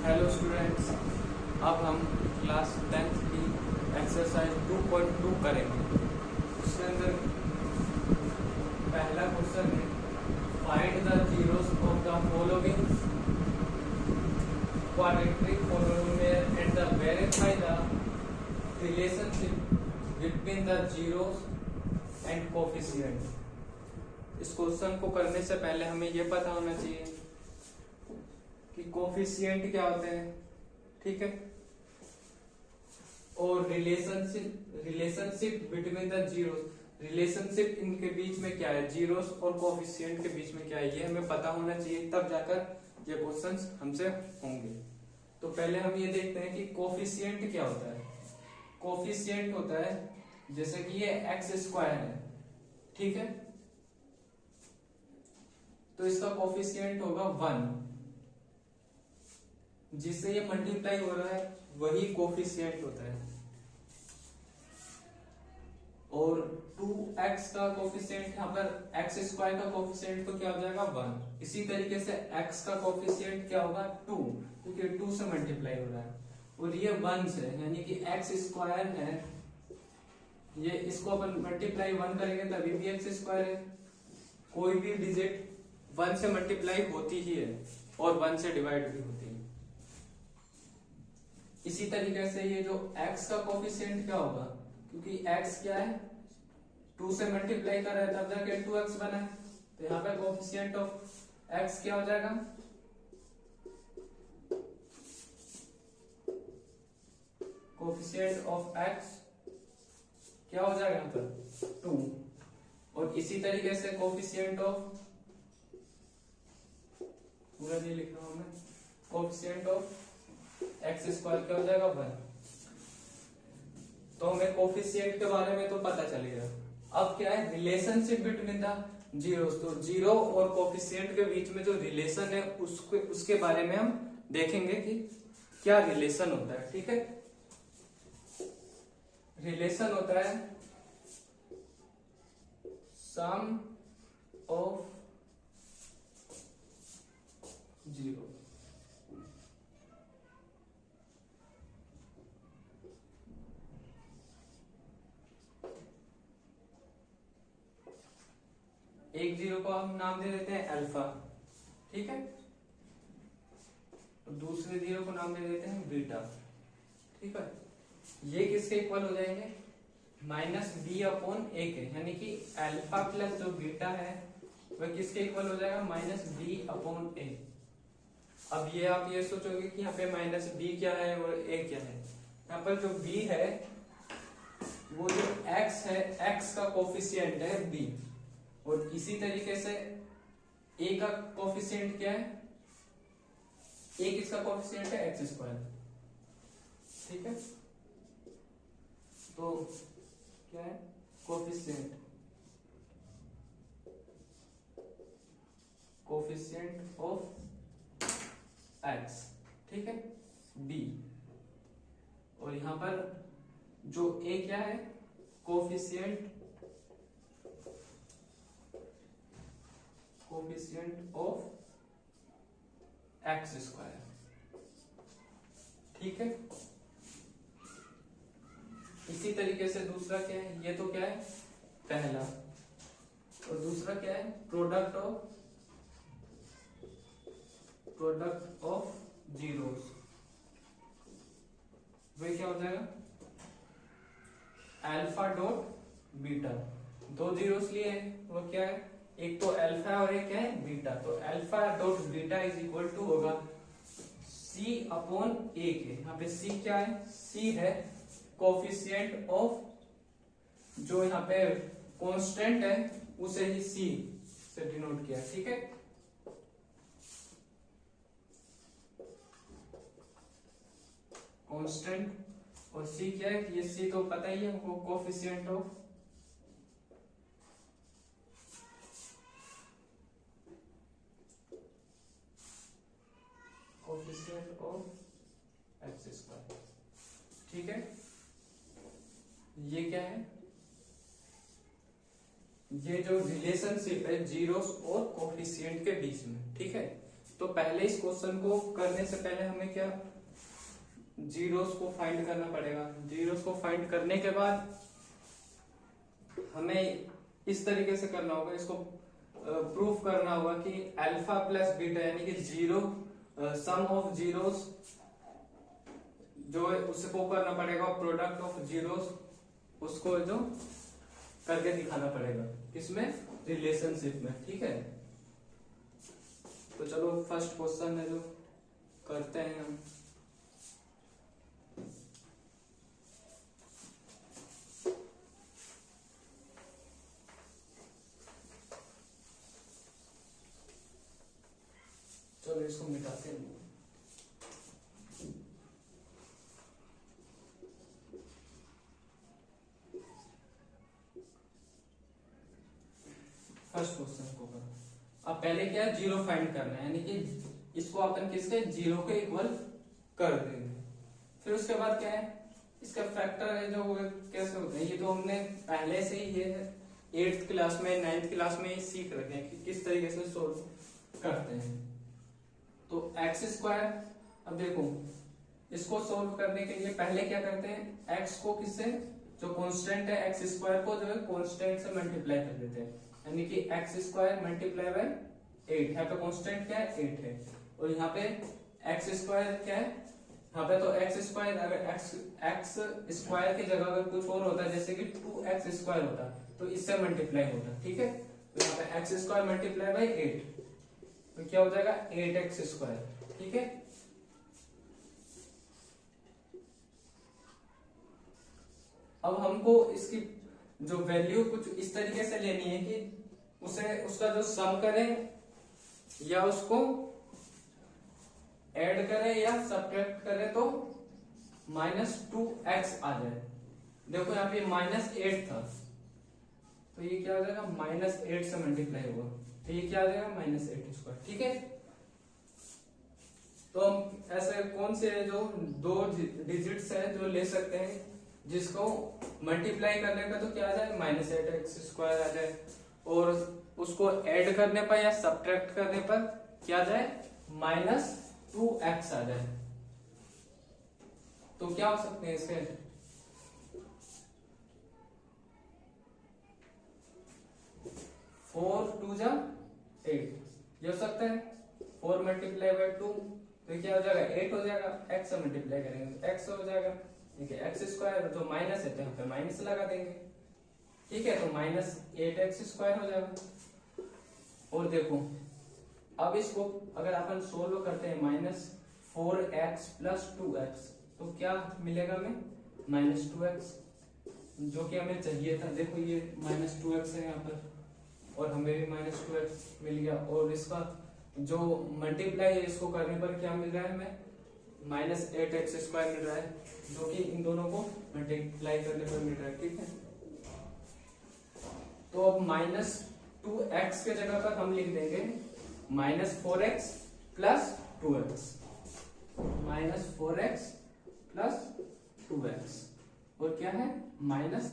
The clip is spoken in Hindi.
हेलो स्टूडेंट्स, अब हम क्लास 10th की एक्सरसाइज 2.2 करेंगे। उसके अंदर पहला क्वेश्चन है, find the zeros of the following quadratic polynomial and the verify the relationship between the zeros and coefficient. इस क्वेश्चन को करने से पहले हमें यह पता होना चाहिए कि कोफिशिएंट क्या होते हैं, ठीक है, और relationship between the zeros, relationship इनके बीच में क्या है, जीरोस और कोफिशिएंट के बीच में क्या है, ये हमें पता होना चाहिए, तब जाकर ये क्वेश्चंस हमसे होंगे। तो पहले हम ये देखते हैं कि कोफिशिएंट क्या होता है। कोफिशिएंट होता है जैसे कि ये एक्स स्क्वायर है, ठीक है, तो इसका कोफिशिएंट होगा 1, जिससे ये मल्टीप्लाई हो रहा है वही कोफिशिएंट होता है। और 2x का कोफिशिएंट, यहाँ पर एक्स स्क्वायर का कोफिशिएंट तो क्या हो जाएगा 1। इसी तरीके से x का कोफिशिएंट क्या होगा 2, क्योंकि 2 से मल्टीप्लाई हो रहा है, और ये 1 से, यानी कि एक्स स्क्वायर है, ये इसको अपन मल्टीप्लाई 1 करेंगे तभी भी एक्स स्क्वायर है। कोई भी डिजिट 1 से मल्टीप्लाई होती ही है और 1 से डिवाइड भी होती है। इसी तरीके से ये जो x का कोफिशिएंट क्या होगा, क्योंकि x क्या है 2 से मल्टीप्लाई कर रहा है तब जाके 2x बना है, तो यहाँ पे कोफिशिएंट ऑफ x क्या हो जाएगा, कोफिशिएंट ऑफ x क्या हो जाएगा यहाँ पर 2। और इसी तरीके से कोफिशिएंट ऑफ, पूरा नहीं लिख रहा हूं मैं, कोफिशिएंट ऑफ एक्स स्क्वायर क्या हो जाएगा 1। तो हमें कोफिशिएंट के बारे में तो पता चलेगा। अब क्या है, रिलेशनशिप बिटवीन द जीरोस, तो जीरो और कोफिशिएंट के बीच में जो रिलेशन है उसके बारे में हम देखेंगे कि क्या रिलेशन होता है, ठीक है। रिलेशन होता है सम ऑफ जीरो। एक जीरो को हम नाम दे देते हैं अल्फा, ठीक है, और दूसरे जीरो को नाम दे देते हैं बीटा, ठीक है। ये किसके इक्वल हो जाएंगे, -b/a के, यानी कि अल्फा प्लस जो बीटा है वह किसके इक्वल हो जाएगा, -b/a। अब ये आप ये सोचोगे कि यहाँ पे -b क्या है और a क्या है। यहाँ पर जो b है वो जो x है, x का कोफिशिएंट है b, और इसी तरीके से a का कोफिशिएंट क्या है, a किसका कोफिशिएंट है, एक्स स्क्वायर, ठीक है। तो क्या है, कोफिशिएंट ऑफ x, ठीक है, b, और यहां पर जो a क्या है, कोफिशिएंट ऑफ एक्स स्क्वायर, ठीक है। इसी तरीके से दूसरा क्या है, ये तो क्या है पहला, और दूसरा क्या है, प्रोडक्ट ऑफ जीरोस, वही क्या हो जाएगा, अल्फा डॉट बीटा। दो जीरोस लिए हैं, वो क्या है, एक तो अल्फा और एक क्या है बीटा, तो alpha dot beta is equal to होगा c/a के। यहाँ पे c क्या है, c है कोफिशिएंट ऑफ, जो यहाँ पे कांस्टेंट है उसे ही c से डिनोट किया, ठीक है। कांस्टेंट, और c क्या है, ये c तो पता ही है हमको, कोफिशिएंट ऑफ एक्स स्क्वायर, ठीक है। ये क्या है, ये जो रिलेशनशिप है जीरोस और कोफिशिएंट के बीच में, ठीक है, तो पहले इस क्वेश्चन को करने से पहले हमें क्या जीरोस को फाइंड करना पड़ेगा। जीरोस को फाइंड करने के बाद हमें इस तरीके से करना होगा, इसको प्रूफ करना होगा कि अल्फा प्लस बीटा यानी कि जीरो सम ऑफ जीरोस जो है उसको करना पड़ेगा, प्रोडक्ट ऑफ जीरोस उसको जो करके दिखाना पड़ेगा, किसमें, रिलेशनशिप में। ठीक है, तो चलो फर्स्ट क्वेश्चन है जो करते हैं हम। चलो इसको मिटाते हैं। फर्स्ट क्वेश्चन को करो। अब पहले क्या है, जीरो फाइंड करना है, यानी कि इसको अपन किसके, जीरो के इक्वल कर देंगे। फिर उसके बाद क्या है, इसका फैक्टर है जो कैसे होते हैं, ये तो हमने पहले से ही ये 8th क्लास में 9th क्लास में ही सीख रखे हैं कि किस तरीके से सोल्व करते हैं। तो एक्स स्क्वायर, अब देखो इसको सोल्व करने के लिए पहले क्या करते हैं, एक्स को किससे, जो कांस्टेंट है एक्स स्क्वायर को जो है कांस्टेंट से मल्टीप्लाई कर देते हैं, यानी कि एक्स स्क्वायर मल्टीप्लाई बाय 8। यहाँ पे कांस्टेंट क्या है, 8 है, और यहाँ पे एक्स स्क्वायर क्या है, यहाँ पे तो एक्स स्क्वायर, अगर एक्स स्क्वायर की जगह अगर कुछ और होता है जैसे कि 2x स्क्वायर होता तो इससे मल्टीप्लाई होता। ठीक है, तो यहाँ पे एक्स स्क्वायर मल्टीप्लाई बाय 8 तो क्या हो जाएगा, 8x स्क्वायर। ठीक है, अब हमको इसकी जो वैल्यू कुछ इस तरीके से लेनी है कि उसे उसका जो सम करें या उसको ऐड करें या सब्ट्रैक्ट करें तो -2x आ जाए। देखो यहाँ पे -8 था तो ये क्या हो जाएगा, -8 से मल्टीप्लाई होगा तो ये क्या आ जाएगा, -8 स्क्वायर। ठीक है, तो हम ऐसे कौन से जो दो डिजिट्स है जो ले सकते हैं जिसको मल्टीप्लाई करने पर तो क्या आ जाए, -8x स्क्वायर आ जाए, और उसको ऐड करने पर या सब्ट्रैक्ट करने पर क्या आ जाए, -2x आ जाए। तो क्या हो सकते हैं इसके, 4 2 जा 8 ये हो सकता है, 4 मल्टीप्लाई बाय 2 तो क्या हो जाएगा, 8 हो जाएगा, x से मल्टीप्लाई करेंगे तो x हो जाएगा। ठीक है, एक्स स्क्वायर जो माइनस है तो यहाँ पे माइनस लगा देंगे। ठीक है, तो -8x स्क्वायर हो जाएगा। और देखो अब इसको अगर अपन सोल्व करते हैं -4x + 2x तो क्या मिलेगा हमें, -2x, जो कि हमें चाहिए था। देखो ये -2x है यहाँ पर और हमें भी -2x मिल गया, और इसका जो मल्टीप्लाई है इसको करने पर क्या मिल रहा है हमें, -8x स्क्वायर मिल रहा है, जो कि इन दोनों को मल्टीप्लाई करने पर मिल रहा है। ठीक है, तो अब -2x के जगह पर हम लिख देंगे -4x + 2x, -4x + 2x, और क्या है माइनस